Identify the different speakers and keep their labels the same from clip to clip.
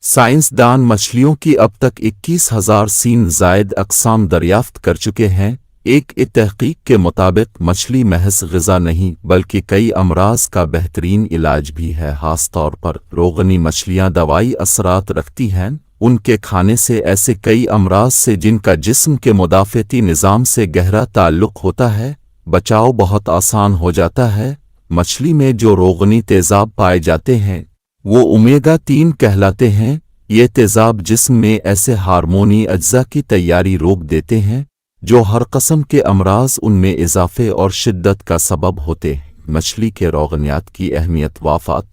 Speaker 1: سائنسدان مچھلیوں کی اب تک 21,000 سین زائد اقسام دریافت کر چکے ہیں۔ ایک تحقیق کے مطابق مچھلی محض غذا نہیں بلکہ کئی امراض کا بہترین علاج بھی ہے۔ خاص طور پر روغنی مچھلیاں دوائی اثرات رکھتی ہیں۔ ان کے کھانے سے ایسے کئی امراض سے جن کا جسم کے مدافعتی نظام سے گہرا تعلق ہوتا ہے بچاؤ بہت آسان ہو جاتا ہے۔ مچھلی میں جو روغنی تیزاب پائے جاتے ہیں وہ اومیگا 3 کہلاتے ہیں۔ یہ تیزاب جسم میں ایسے ہارمونی اجزاء کی تیاری روک دیتے ہیں جو ہر قسم کے امراض ان میں اضافے اور شدت کا سبب ہوتے ہیں۔ مچھلی کے روغنیات کی اہمیت وفات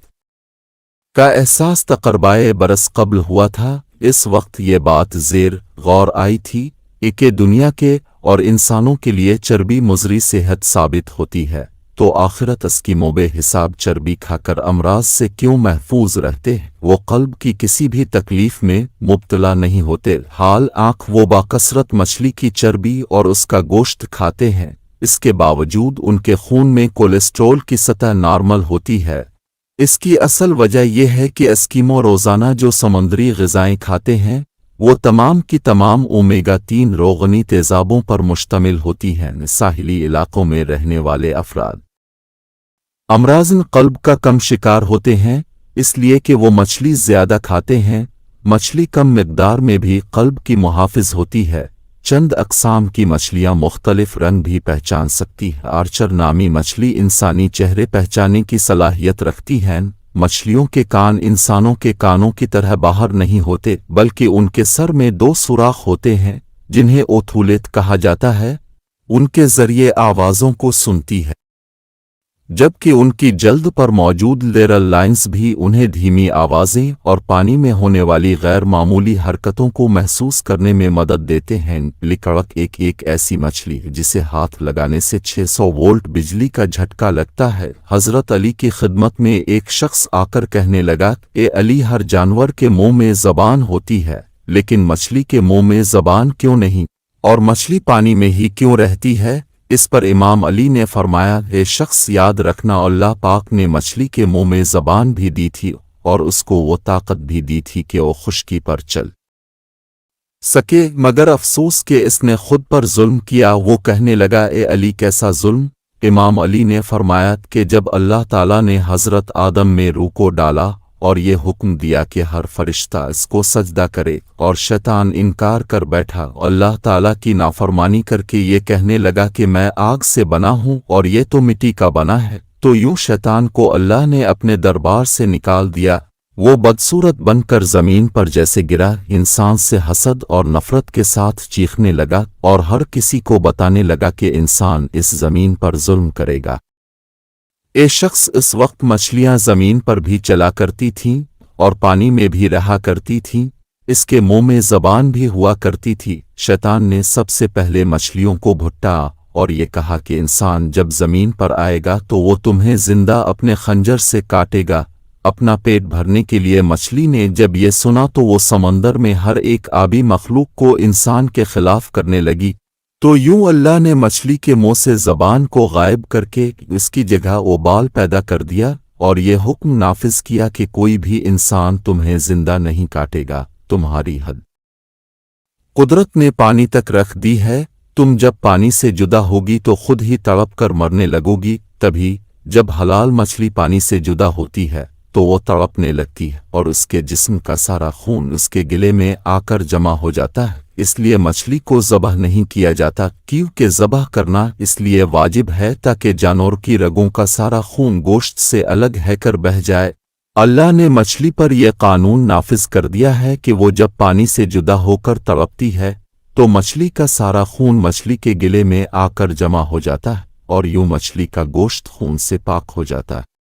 Speaker 1: کا احساس تقربائے برس قبل ہوا تھا۔ اس وقت یہ بات زیر غور آئی تھی کہ دنیا کے اور انسانوں کے لیے چربی مضر صحت ثابت ہوتی ہے تو آخرت اسکیموں بے حساب چربی کھا کر امراض سے کیوں محفوظ رہتے ہیں؟ وہ قلب کی کسی بھی تکلیف میں مبتلا نہیں ہوتے۔ حال آنکھ وہ باکثرت مچھلی کی چربی اور اس کا گوشت کھاتے ہیں، اس کے باوجود ان کے خون میں کولیسٹرول کی سطح نارمل ہوتی ہے۔ اس کی اصل وجہ یہ ہے کہ اسکیمو روزانہ جو سمندری غذائیں کھاتے ہیں وہ تمام کی تمام اومیگا 3 روغنی تیزابوں پر مشتمل ہوتی ہیں۔ ساحلی علاقوں میں رہنے والے افراد امراض قلب کا کم شکار ہوتے ہیں اس لیے کہ وہ مچھلی زیادہ کھاتے ہیں۔ مچھلی کم مقدار میں بھی قلب کی محافظ ہوتی ہے۔ چند اقسام کی مچھلیاں مختلف رنگ بھی پہچان سکتی ہیں۔ آرچر نامی مچھلی انسانی چہرے پہچاننے کی صلاحیت رکھتی ہیں۔ مچھلیوں کے کان انسانوں کے کانوں کی طرح باہر نہیں ہوتے بلکہ ان کے سر میں 2 سوراخ ہوتے ہیں جنہیں اوتھولیت کہا جاتا ہے۔ ان کے ذریعے آوازوں کو سنتی ہے جبکہ ان کی جلد پر موجود لیرل لائنز بھی انہیں دھیمی آوازیں اور پانی میں ہونے والی غیر معمولی حرکتوں کو محسوس کرنے میں مدد دیتے ہیں۔ لکڑک ایک ایسی مچھلی جسے ہاتھ لگانے سے 600 وولٹ بجلی کا جھٹکا لگتا ہے۔ حضرت علی کی خدمت میں ایک شخص آ کر کہنے لگا، اے علی، ہر جانور کے منہ میں زبان ہوتی ہے لیکن مچھلی کے منہ میں زبان کیوں نہیں، اور مچھلی پانی میں ہی کیوں رہتی ہے؟ اس پر امام علی نے فرمایا، اے شخص، یاد رکھنا اللہ پاک نے مچھلی کے منہ میں زبان بھی دی تھی اور اس کو وہ طاقت بھی دی تھی کہ وہ خشکی پر چل سکے، مگر افسوس کہ اس نے خود پر ظلم کیا۔ وہ کہنے لگا، اے علی، کیسا ظلم؟ امام علی نے فرمایا کہ جب اللہ تعالیٰ نے حضرت آدم میں روح کو ڈالا اور یہ حکم دیا کہ ہر فرشتہ اس کو سجدہ کرے اور شیطان انکار کر بیٹھا، اللہ تعالیٰ کی نافرمانی کر کے یہ کہنے لگا کہ میں آگ سے بنا ہوں اور یہ تو مٹی کا بنا ہے، تو یوں شیطان کو اللہ نے اپنے دربار سے نکال دیا۔ وہ بدصورت بن کر زمین پر جیسے گرا، انسان سے حسد اور نفرت کے ساتھ چیخنے لگا اور ہر کسی کو بتانے لگا کہ انسان اس زمین پر ظلم کرے گا۔ اے شخص، اس وقت مچھلیاں زمین پر بھی چلا کرتی تھیں اور پانی میں بھی رہا کرتی تھیں، اس کے منہ میں زبان بھی ہوا کرتی تھی۔ شیطان نے سب سے پہلے مچھلیوں کو بھٹا اور یہ کہا کہ انسان جب زمین پر آئے گا تو وہ تمہیں زندہ اپنے خنجر سے کاٹے گا اپنا پیٹ بھرنے کے لیے۔ مچھلی نے جب یہ سنا تو وہ سمندر میں ہر ایک آبی مخلوق کو انسان کے خلاف کرنے لگی، تو یوں اللہ نے مچھلی کے منہ سے زبان کو غائب کر کے اس کی جگہ وہ بال پیدا کر دیا اور یہ حکم نافذ کیا کہ کوئی بھی انسان تمہیں زندہ نہیں کاٹے گا، تمہاری حد قدرت نے پانی تک رکھ دی ہے، تم جب پانی سے جدا ہوگی تو خود ہی تڑپ کر مرنے لگو گی۔ تبھی جب حلال مچھلی پانی سے جدا ہوتی ہے تو وہ تڑپنے لگتی ہے اور اس کے جسم کا سارا خون اس کے گلے میں آ کر جمع ہو جاتا ہے۔ اس لیے مچھلی کو ذبح نہیں کیا جاتا، کیونکہ ذبح کرنا اس لیے واجب ہے تاکہ جانور کی رگوں کا سارا خون گوشت سے الگ ہے کر بہہ جائے۔ اللہ نے مچھلی پر یہ قانون نافذ کر دیا ہے کہ وہ جب پانی سے جدا ہو کر تڑپتی ہے تو مچھلی کا سارا خون مچھلی کے گلے میں آ کر جمع ہو جاتا ہے اور یوں مچھلی کا گوشت خون سے پاک ہو جاتا ہے۔